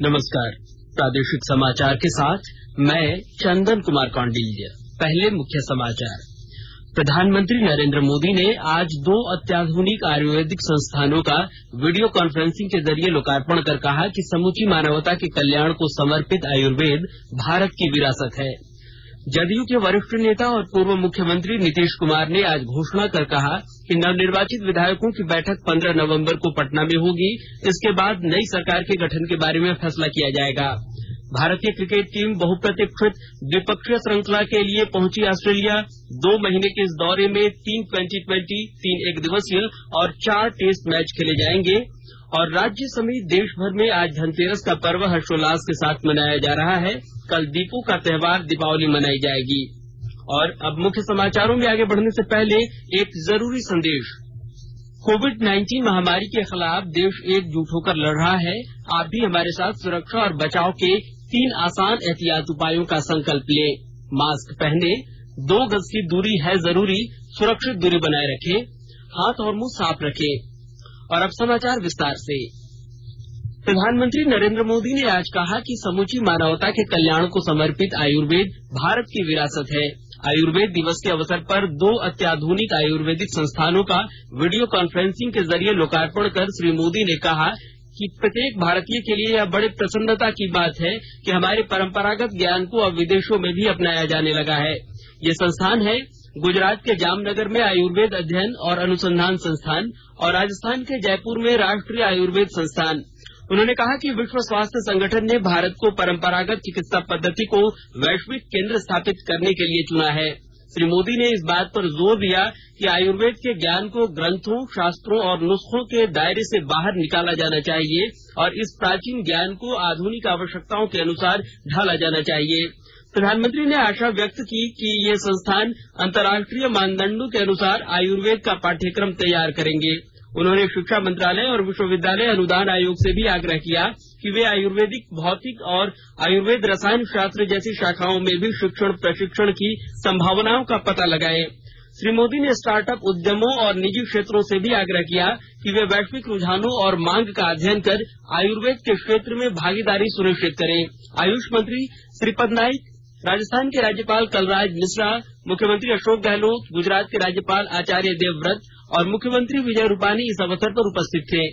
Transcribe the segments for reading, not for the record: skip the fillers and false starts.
नमस्कार। प्रादेशिक समाचार के साथ मैं चंदन कुमार कौंडिल्य। पहले मुख्य समाचार। प्रधानमंत्री नरेंद्र मोदी ने आज 2 अत्याधुनिक आयुर्वेदिक संस्थानों का वीडियो कॉन्फ्रेंसिंग के जरिए लोकार्पण कर कहा कि समूची मानवता के कल्याण को समर्पित आयुर्वेद भारत की विरासत है। जदयू के वरिष्ठ नेता और पूर्व मुख्यमंत्री नीतीश कुमार ने आज घोषणा कर कहा कि नवनिर्वाचित विधायकों की बैठक 15 नवंबर को पटना में होगी। इसके बाद नई सरकार के गठन के बारे में फैसला किया जाएगा। भारतीय क्रिकेट टीम बहुप्रतीक्षित द्विपक्षीय श्रृंखला के लिए पहुंची ऑस्ट्रेलिया। 2 महीने के इस दौरे में 3 T20, 3 एकदिवसीय और 4 टेस्ट मैच खेले जाएंगे। और राज्य समेत देश भर में आज धनतेरस का पर्व हर्षोल्लास के साथ मनाया जा रहा है। कल दीपों का त्योहार दीपावली मनाई जाएगी। और अब मुख्य समाचारों में आगे बढ़ने से पहले एक जरूरी संदेश। कोविड-19 महामारी के खिलाफ देश एकजुट होकर लड़ रहा है। आप भी हमारे साथ सुरक्षा और बचाव के 3 आसान एहतियात उपायों का संकल्प लें। मास्क पहने, 2 गज की दूरी है जरूरी, सुरक्षित दूरी बनाए रखें, हाथ और मुंह साफ रखें। और अब समाचार विस्तार से। प्रधानमंत्री नरेंद्र मोदी ने आज कहा कि समूची मानवता के कल्याण को समर्पित आयुर्वेद भारत की विरासत है। आयुर्वेद दिवस के अवसर पर 2 अत्याधुनिक आयुर्वेदिक संस्थानों का वीडियो कॉन्फ्रेंसिंग के जरिए लोकार्पण कर श्री मोदी ने कहा कि प्रत्येक भारतीय के लिए यह बड़ी प्रसन्नता की बात है कि हमारे परंपरागत ज्ञान को अब विदेशों में भी अपनाया जाने लगा है। ये संस्थान है गुजरात के जामनगर में आयुर्वेद अध्ययन और अनुसंधान संस्थान और राजस्थान के जयपुर में राष्ट्रीय आयुर्वेद संस्थान। उन्होंने कहा कि विश्व स्वास्थ्य संगठन ने भारत को परंपरागत चिकित्सा पद्धति को वैश्विक केंद्र स्थापित करने के लिए चुना है। श्री मोदी ने इस बात पर जोर दिया कि आयुर्वेद के ज्ञान को ग्रंथों, शास्त्रों और नुस्खों के दायरे से बाहर निकाला जाना चाहिए और इस प्राचीन ज्ञान को आधुनिक आवश्यकताओं के अनुसार ढाला जाना चाहिए। प्रधानमंत्री ने आशा व्यक्त की कि ये संस्थान अंतर्राष्ट्रीय मानदंडों के अनुसार आयुर्वेद का पाठ्यक्रम तैयार करेंगे। उन्होंने शिक्षा मंत्रालय और विश्वविद्यालय अनुदान आयोग से भी आग्रह किया कि वे आयुर्वेदिक भौतिक और आयुर्वेद रसायन शास्त्र जैसी शाखाओं में भी शिक्षण प्रशिक्षण की संभावनाओं का पता लगाएं। श्री मोदी ने स्टार्टअप उद्यमों और निजी क्षेत्रों से भी आग्रह किया कि वे वैश्विक रुझानों और मांग का अध्ययन कर आयुर्वेद के क्षेत्र में भागीदारी सुनिश्चित करें। आयुष मंत्री श्रीपद नाइक, राजस्थान के राज्यपाल कलराज मिश्रा, मुख्यमंत्री अशोक गहलोत, गुजरात के राज्यपाल आचार्य देवव्रत और मुख्यमंत्री विजय रूपानी इस अवसर पर उपस्थित थे।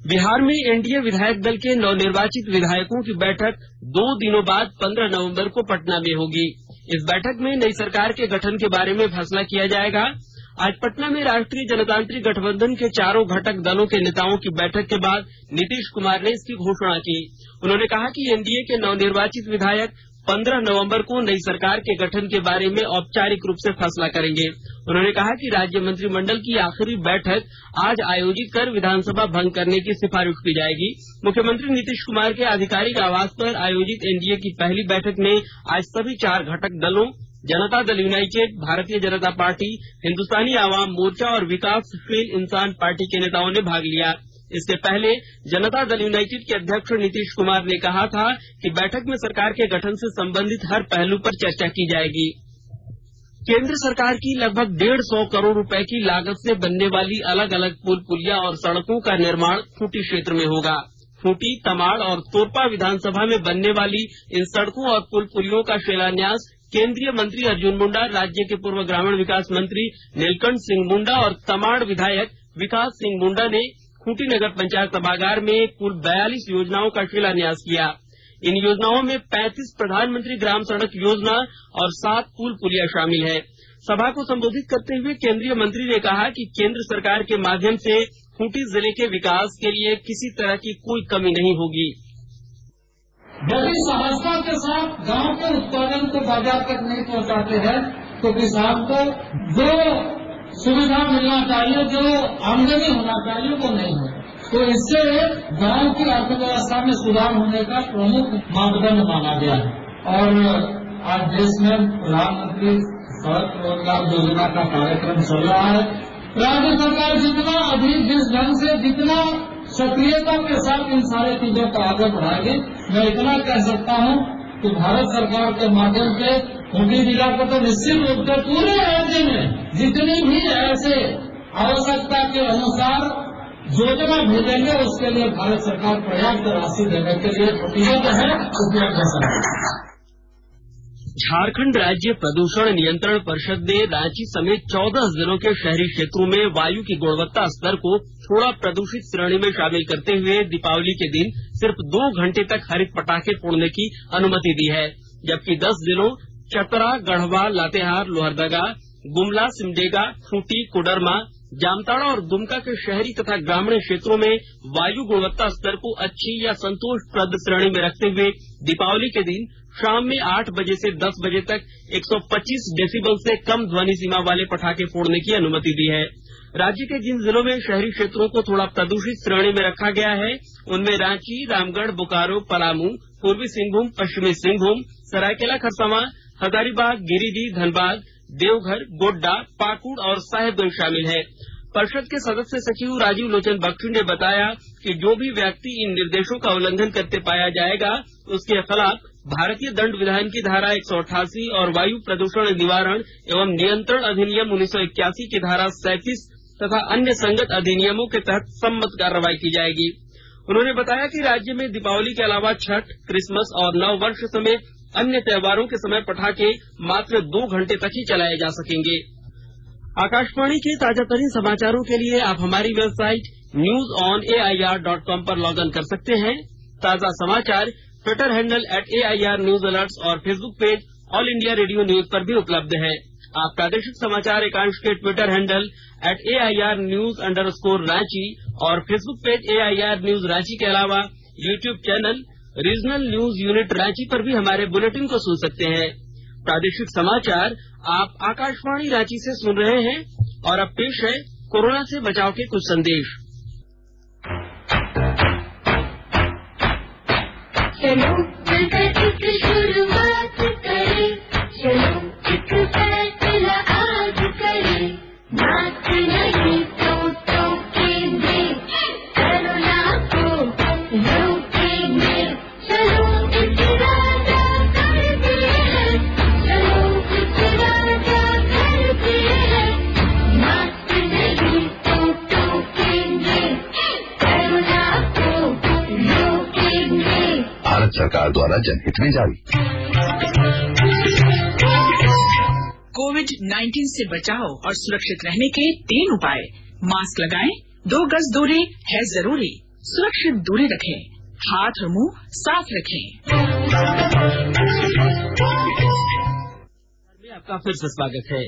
बिहार में एनडीए विधायक दल के नवनिर्वाचित विधायकों की बैठक 2 दिनों बाद 15 नवंबर को पटना में होगी। इस बैठक में नई सरकार के गठन के बारे में फैसला किया जाएगा। आज पटना में राष्ट्रीय जनतांत्रिक गठबंधन के चारों घटक दलों के नेताओं की बैठक के बाद नीतीश कुमार ने इसकी घोषणा की। उन्होंने कहा कि एनडीए के नवनिर्वाचित विधायक 15 नवंबर को नई सरकार के गठन के बारे में औपचारिक रूप से फैसला करेंगे। उन्होंने कहा कि राज्य मंत्रिमंडल की आखिरी बैठक आज आयोजित कर विधानसभा भंग करने की सिफारिश की जाएगी। मुख्यमंत्री नीतीश कुमार के आधिकारिक आवास पर आयोजित एनडीए की पहली बैठक में आज सभी 4 घटक दलों जनता दल यूनाइटेड, भारतीय जनता पार्टी, हिंदुस्तानी आवाम मोर्चा और विकासशील इंसान पार्टी के नेताओं ने भाग लिया। इससे पहले जनता दल यूनाइटेड के अध्यक्ष नीतीश कुमार ने कहा था कि बैठक में सरकार के गठन से संबंधित हर पहलू पर चर्चा की जाएगी। केंद्र सरकार की लगभग 150 करोड़ रुपए की लागत से बनने वाली अलग अलग पुल पुलिया और सड़कों का निर्माण खूंटी क्षेत्र में होगा। खूंटी, तमाड़ और तोरपा विधानसभा में बनने वाली इन सड़कों और पुल पुलियों का शिलान्यास केंद्रीय मंत्री अर्जुन मुंडा, राज्य के पूर्व ग्रामीण विकास मंत्री नीलकंठ सिंह मुंडा और तमाड़ विधायक विकास सिंह मुंडा ने खूंटी नगर पंचायत सभागार में कुल 42 योजनाओं का शिलान्यास किया। इन योजनाओं में 35 प्रधानमंत्री ग्राम सड़क योजना और 7 पुल पुलिया शामिल है। सभा को संबोधित करते हुए केंद्रीय मंत्री ने कहा कि केंद्र सरकार के माध्यम से खूंटी जिले के विकास के लिए किसी तरह की कोई कमी नहीं होगी। यदि सहजता के साथ गांव के उत्पादन को बाजार तक नहीं पहुंचाते हैं तो किसान को जो सुविधा मिलना चाहिए, जो आमदनी होना चाहिए, वो नहीं हो। तो इससे गांव की अर्थव्यवस्था में सुधार होने का प्रमुख मापदंड माना गया है। और आज देश में प्रधानमंत्री सड़क रोजगार योजना का कार्यक्रम चल रहा है। राज्य सरकार जितना अधिक जिस ढंग से जितना सक्रियता के साथ इन सारी चीजों को आगे बढ़ाएगी, मैं इतना कह सकता हूं कि भारत सरकार के माध्यम से खूंटी जिला को तो निश्चित रूप से पूरे राज्य में जितनी भी ऐसे आवश्यकता के अनुसार योजना भेजेंगे उसके लिए भारत सरकार पर्याप्त राशि देने के लिए प्रतिबद्ध है, उसमें अग्रसर है। झारखंड राज्य प्रदूषण नियंत्रण परिषद ने रांची समेत 14 जिलों के शहरी क्षेत्रों में वायु की गुणवत्ता स्तर को थोड़ा प्रदूषित श्रेणी में शामिल करते हुए दीपावली के दिन सिर्फ 2 घंटे तक हरित पटाखे फोड़ने की अनुमति दी है, जबकि 10 जिलों चतरा, गढ़वा, लातेहार, लोहरदगा, गुमला, सिमडेगा, खूंटी, कोडरमा, जामताड़ा और दुमका के शहरी तथा ग्रामीण क्षेत्रों में वायु गुणवत्ता स्तर को अच्छी या संतोषप्रद श्रेणी में रखते हुए दीपावली के दिन शाम में 8 बजे से 10 बजे तक 125 डेसिबल से कम ध्वनि सीमा वाले पटाखे फोड़ने की अनुमति दी है। राज्य के जिन जिलों में शहरी क्षेत्रों को थोड़ा प्रदूषित श्रेणी में रखा गया है, उनमें रांची, रामगढ़, बोकारो, पलामू, पूर्वी सिंहभूम, पश्चिमी सिंहभूम, सरायकेला खरसावां, हजारीबाग, गिरिडीह, धनबाद, देवघर, गोड्डा, पाकुड़ और साहेबगंज शामिल है। परिषद के सदस्य सचिव राजीव लोचन बख्शी ने बताया कि जो भी व्यक्ति इन निर्देशों का उल्लंघन करते पाया जाएगा, उसके खिलाफ भारतीय दंड विधान की धारा 188 और वायु प्रदूषण निवारण एवं नियंत्रण अधिनियम 1981 की धारा 37 तथा अन्य संगत अधिनियमों के तहत सम्मत कार्रवाई की जाएगी। उन्होंने बताया कि राज्य में दीपावली के अलावा छठ, क्रिसमस और नव वर्ष समेत अन्य त्योहारों के समय पटाखे मात्र 2 घंटे तक ही चलाए जा सकेंगे। आकाशवाणी के ताजातरीन समाचारों के लिए आप हमारी वेबसाइट newsonair.com पर लॉग इन कर सकते हैं। ताजा समाचार Twitter handle @AIR News Alerts और Facebook page all India radio news पर भी उपलब्ध है। आप प्रादेशिक समाचार एकांश के ट्विटर हैंडल @AIR News_Ranchi और Facebook page AIR News Ranchi के अलावा YouTube channel regional news unit Ranchi पर भी हमारे बुलेटिन को सुन सकते हैं। प्रादेशिक समाचार आप आकाशवाणी रांची से सुन रहे हैं और अब पेश है कोरोना से बचाव के कुछ संदेश। चलो मिलकर एक शुरुआत करें, चलो एक फैसला आज करें, मास्क नहीं तो टोकेंगे, कोरोना को रोकेंगे, चलो इरादा करते हैं, चलो इरादा करते हैं, मास्क नहीं तो टोकेंगे, कोरोना को रोकेंगे। भारत सरकार द्वारा जनहित में जारी। कोविड-19 से बचाव और सुरक्षित रहने के 3 उपाय। मास्क लगाएं, 2 गज दूरी है जरूरी, सुरक्षित दूरी रखें, हाथ और मुंह साफ रखें। आपका फिर से स्वागत है।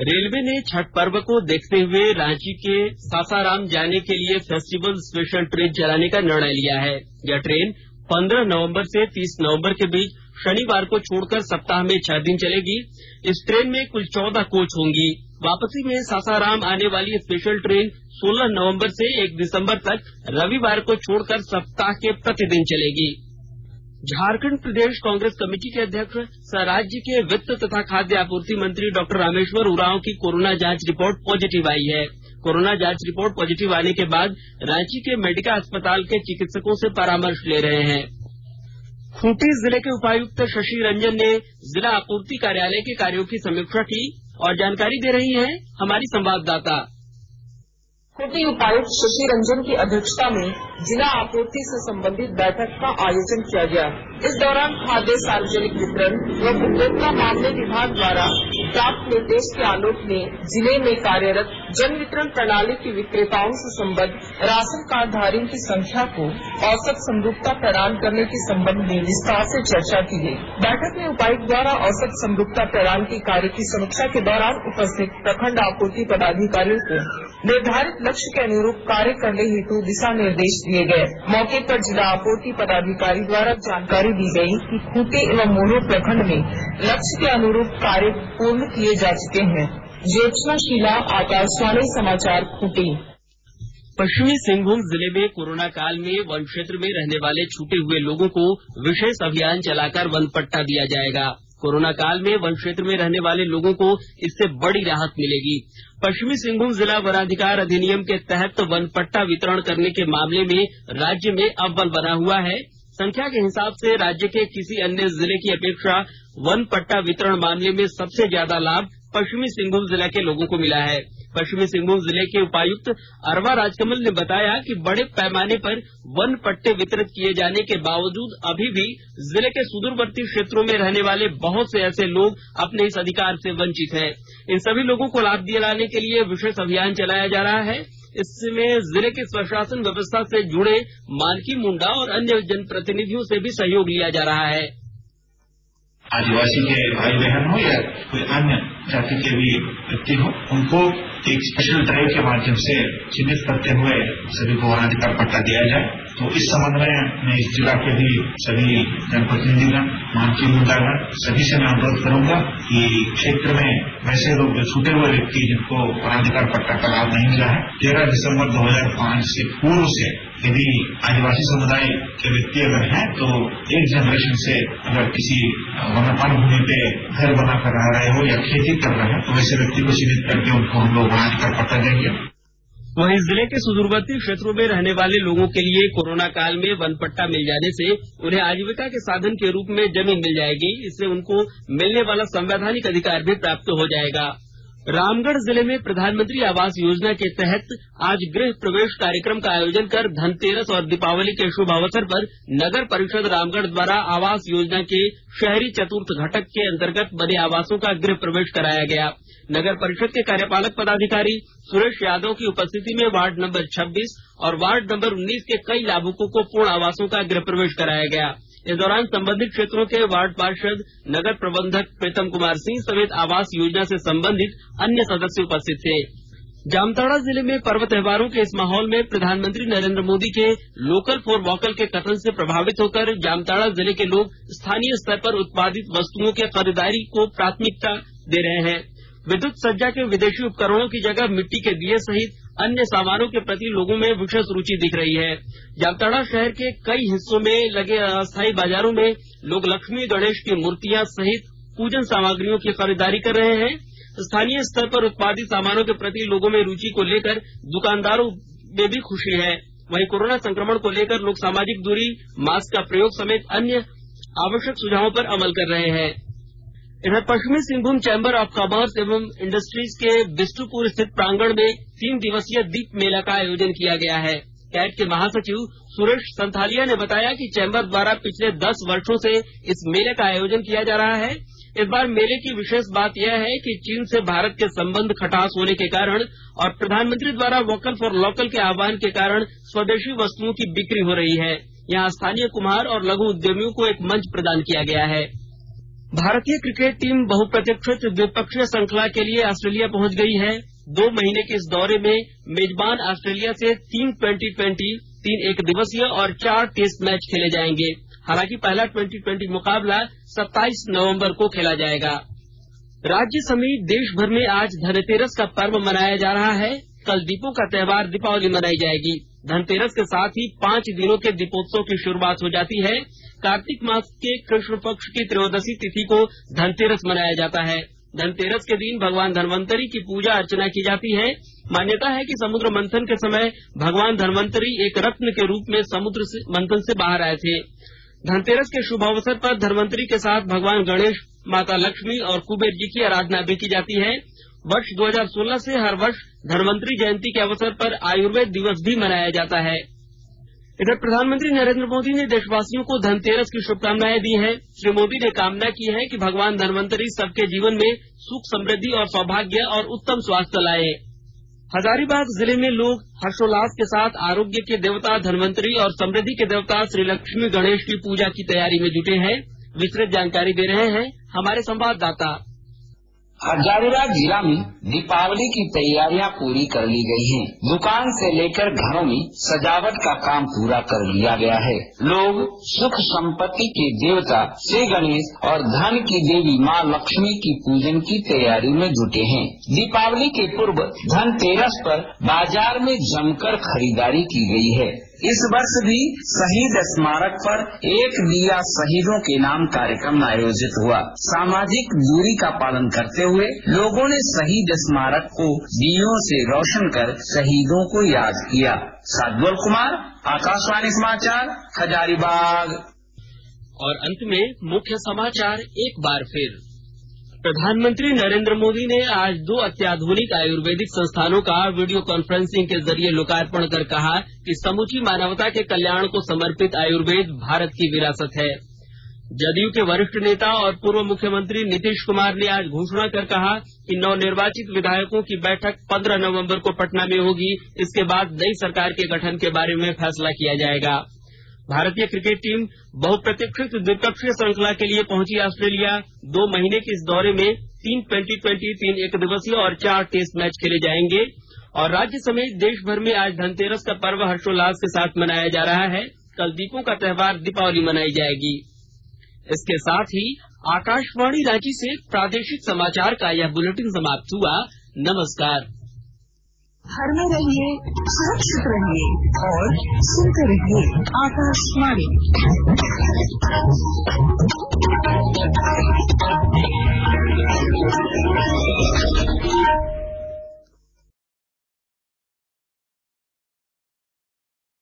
रेलवे ने छठ पर्व को देखते हुए रांची के सासाराम जाने के लिए फेस्टिवल स्पेशल ट्रेन चलाने का निर्णय लिया है। यह ट्रेन 15 नवंबर से 30 नवंबर के बीच शनिवार को छोड़कर सप्ताह में 6 दिन चलेगी। इस ट्रेन में कुल 14 कोच होंगी। वापसी में सासाराम आने वाली स्पेशल ट्रेन 16 नवंबर से 1 दिसंबर तक रविवार को छोड़कर सप्ताह के प्रतिदिन चलेगी। झारखंड प्रदेश कांग्रेस कमेटी के अध्यक्ष सह राज्य के वित्त तथा खाद्य आपूर्ति मंत्री डॉक्टर रामेश्वर उरांव की कोरोना जांच रिपोर्ट पॉजिटिव आई है। कोरोना जांच रिपोर्ट पॉजिटिव आने के बाद रांची के मेडिका अस्पताल के चिकित्सकों से परामर्श ले रहे हैं। खूंटी जिले के उपायुक्त शशि रंजन ने जिला आपूर्ति कार्यालय के कार्यों की समीक्षा की और जानकारी दे रही हैं हमारी संवाददाता। खूंटी उपायुक्त शशि रंजन की अध्यक्षता में जिला आपूर्ति से संबंधित बैठक का आयोजन किया गया। इस दौरान खाद्य सार्वजनिक वितरण व उपभोक्ता मामले विभाग द्वारा प्राप्त निर्देश के आलोक में जिले में कार्यरत जन वितरण प्रणाली की विक्रेताओं से संबद्ध राशन कार्डधारियों की संख्या को औसत समरूपता प्रदान करने के संबंध में विस्तार से चर्चा की गई। बैठक में उपायुक्त द्वारा औसत समरूपता प्रदान के कार्य की समीक्षा के दौरान उपस्थित प्रखंड आपूर्ति पदाधिकारियों को निर्धारित लक्ष्य के अनुरूप कार्य करने हेतु दिशा निर्देश दिए गए। मौके पर जिला आपूर्ति पदाधिकारी द्वारा जानकारी दी गई कि खूंटी एवं मोरो प्रखंड में लक्ष्य के अनुरूप कार्य पूर्ण किए जा चुके हैं। ज्योत्सना शीला, आकाशवाणी समाचार, खूंटी। पश्चिमी सिंहभूम जिले में कोरोना काल में वन क्षेत्र में रहने वाले छूटे हुए लोगों को विशेष अभियान चलाकर वन पट्टा दिया जाएगा। कोरोना काल में वन क्षेत्र में रहने वाले लोगों को इससे बड़ी राहत मिलेगी। पश्चिमी सिंहभूम जिला वनाधिकार अधिनियम के तहत वन पट्टा वितरण करने के मामले में राज्य में अव्वल बना हुआ है। संख्या के हिसाब से राज्य के किसी अन्य जिले की अपेक्षा वन पट्टा वितरण मामले में सबसे ज्यादा लाभ पश्चिमी सिंहभूम जिला के लोगों को मिला है। पश्चिमी सिंहभूम जिले के उपायुक्त अरवा राजकमल ने बताया कि बड़े पैमाने पर वन पट्टे वितरित किए जाने के बावजूद अभी भी जिले के सुदूरवर्ती क्षेत्रों में रहने वाले बहुत से ऐसे लोग अपने इस अधिकार से वंचित हैं। इन सभी लोगों को लाभ दिलाने के लिए विशेष अभियान चलाया जा रहा है। इसमें जिले के स्वशासन व्यवस्था से जुड़े मानकी मुंडा और अन्य जनप्रतिनिधियों से भी सहयोग लिया जा रहा है। आदिवासी के भाई बहन हो या कोई अन्य जाति के भी व्यक्ति हो, उनको एक स्पेशल ड्राइव के माध्यम से चिन्हित करते हुए सभी को वनाधिकार पट्टा दिया जाए। तो इस संबंध में मैं इस जिला के भी सभी जनप्रतिनिधिगण, मानकी मुंडागण, सभी से मैं अनुरोध करूंगा कि क्षेत्र में वैसे लोग जो छूटे हुए व्यक्ति जिनको वनाधिकार पट्टा का लाभ नहीं मिला है, 13 दिसंबर 2005 से पूर्व से यदि आदिवासी समुदाय के व्यक्ति अगर हैं तो एक जनरेशन से अगर किसी वन्यप्राणी भूमि पे घर बनाकर रह रहे हो या खेती कर रहे हैं तो वैसे व्यक्ति को चिन्हित करके उनको हम लोग वनाधिकार पट्टा देंगे। वहीं जिले के सुदूरवर्ती क्षेत्रों में रहने वाले लोगों के लिए कोरोना काल में वन पट्टा मिल जाने से उन्हें आजीविका के साधन के रूप में जमीन मिल जाएगी। इससे उनको मिलने वाला संवैधानिक अधिकार भी प्राप्त हो जाएगा। रामगढ़ जिले में प्रधानमंत्री आवास योजना के तहत आज गृह प्रवेश कार्यक्रम का आयोजन कर धनतेरस और दीपावली के शुभ अवसर पर नगर परिषद रामगढ़ द्वारा आवास योजना के शहरी चतुर्थ घटक के अंतर्गत बने आवासों का गृह प्रवेश कराया गया। नगर परिषद के कार्यपालक पदाधिकारी सुरेश यादव की उपस्थिति में वार्ड नंबर 26 और वार्ड नंबर 19 के कई लाभुकों को पूर्ण आवासों का गृह प्रवेश कराया गया। इस दौरान संबंधित क्षेत्रों के वार्ड पार्षद, नगर प्रबंधक प्रीतम कुमार सिंह समेत आवास योजना से संबंधित अन्य सदस्य उपस्थित थे। जामताड़ा जिले में पर्व त्योहारों के इस माहौल में प्रधानमंत्री नरेंद्र मोदी के लोकल फॉर वोकल के कथन से प्रभावित होकर जामताड़ा जिले के लोग स्थानीय स्तर पर उत्पादित वस्तुओं के खरीदारी को प्राथमिकता दे रहे हैं। विद्युत सज्जा के विदेशी उपकरणों की जगह मिट्टी के दिए सहित अन्य सामानों के प्रति लोगों में विशेष रुचि दिख रही है। जामताड़ा शहर के कई हिस्सों में लगे अस्थायी बाजारों में लोग लक्ष्मी गणेश की मूर्तियां सहित पूजन सामग्रियों की खरीदारी कर रहे हैं। स्थानीय स्तर पर उत्पादित सामानों के प्रति लोगों में रुचि को लेकर दुकानदारों में भी खुशी है। वहीं कोरोना संक्रमण को लेकर लोग सामाजिक दूरी, मास्क का प्रयोग समेत अन्य आवश्यक सुझावों पर अमल कर रहे हैं। इधर पश्चिमी सिंहभूम चैम्बर ऑफ कॉमर्स एवं इंडस्ट्रीज के बिष्टुपुर स्थित प्रांगण में 3 दिवसीय दीप मेला का आयोजन किया गया है। कैट के महासचिव सुरेश संथालिया ने बताया कि चैम्बर द्वारा पिछले 10 वर्षों से इस मेले का आयोजन किया जा रहा है। इस बार मेले की विशेष बात यह है कि चीन से भारत के संबंध खटास होने के कारण और प्रधानमंत्री द्वारा वोकल फॉर लोकल के आह्वान के कारण स्वदेशी वस्तुओं की बिक्री हो रही है। यहाँ स्थानीय कुम्हार और लघु उद्यमियों को एक मंच प्रदान किया गया है। भारतीय क्रिकेट टीम बहुप्रतीक्षित द्विपक्षीय श्रृंखला के लिए ऑस्ट्रेलिया पहुंच गई है। 2 महीने के इस दौरे में मेजबान ऑस्ट्रेलिया से 3 T20, 3 एक दिवसीय और 4 टेस्ट मैच खेले जाएंगे। हालांकि पहला 2020 मुकाबला 27 नवंबर को खेला जाएगा। राज्य समेत देश भर में आज धनतेरस का पर्व मनाया जा रहा है। कल दीपों का त्योहार दीपावली मनाई जाएगी। धनतेरस के साथ ही 5 दिनों के दीपोत्सव की शुरुआत हो जाती है। कार्तिक मास के कृष्ण पक्ष की त्रयोदशी तिथि को धनतेरस मनाया जाता है। धनतेरस के दिन भगवान धनवंतरी की पूजा अर्चना की जाती है। मान्यता है कि समुद्र मंथन के समय भगवान धनवंतरी एक रत्न के रूप में समुद्र से मंथन से बाहर आए थे। धनतेरस के शुभ अवसर पर धनवंतरी के साथ भगवान गणेश, माता लक्ष्मी और कुबेर जी की आराधना भी की जाती है। वर्ष 2016 से हर वर्ष धनवंतरी जयंती के अवसर पर आयुर्वेद दिवस भी मनाया जाता है। इधर प्रधानमंत्री नरेंद्र मोदी ने देशवासियों को धनतेरस की शुभकामनाएं दी हैं। श्री मोदी ने कामना की है कि भगवान धनवंतरी सबके जीवन में सुख, समृद्धि और सौभाग्य और उत्तम स्वास्थ्य लाए। हजारीबाग जिले में लोग हर्षोल्लास के साथ आरोग्य के देवता धनवंतरी और समृद्धि के देवता श्री लक्ष्मी गणेश की पूजा की तैयारी में जुटे हैं। विस्तृत जानकारी दे रहे हैं हमारे संवाददाता। हजारीबाग जिला में दीपावली की तैयारियां पूरी कर ली गई हैं। दुकान से लेकर घरों में सजावट का काम पूरा कर लिया गया है। लोग सुख संपत्ति के देवता श्री गणेश और धन की देवी मां लक्ष्मी की पूजन की तैयारी में जुटे हैं। दीपावली के पूर्व धनतेरस पर बाजार में जमकर खरीदारी की गई है। इस वर्ष भी शहीद स्मारक पर एक दिया शहीदों के नाम कार्यक्रम आयोजित हुआ। सामाजिक दूरी का पालन करते हुए लोगों ने शहीद स्मारक को दियों से रोशन कर शहीदों को याद किया। सादुल कुमार, आकाशवाणी समाचार, हजारीबाग। और अंत में मुख्य समाचार एक बार फिर। प्रधानमंत्री नरेंद्र मोदी ने आज 2 अत्याधुनिक आयुर्वेदिक संस्थानों का वीडियो कॉन्फ्रेंसिंग के जरिए लोकार्पण कर कहा कि समूची मानवता के कल्याण को समर्पित आयुर्वेद भारत की विरासत है। जदयू के वरिष्ठ नेता और पूर्व मुख्यमंत्री नीतीश कुमार ने आज घोषणा कर कहा कि नवनिर्वाचित विधायकों की बैठक 15 नवंबर को पटना में होगी। इसके बाद नई सरकार के गठन के बारे में फैसला किया जाएगा। भारतीय क्रिकेट टीम बहुप्रतीक्षित द्विपक्षीय श्रृंखला के लिए पहुंची ऑस्ट्रेलिया। 2 महीने के इस दौरे में 3 T20, 3 एकदिवसीय और 4 टेस्ट मैच खेले जाएंगे। और राज्य समेत देश भर में आज धनतेरस का पर्व हर्षोल्लास के साथ मनाया जा रहा है। कल दीपों का त्योहार दीपावली मनाई जाएगी। इसके साथ ही आकाशवाणी रांची से प्रादेशिक समाचार का यह बुलेटिन समाप्त हुआ। नमस्कार। घर में रहिए, सुरक्षित रहिए और सुनते रहिए आकाशवाणी।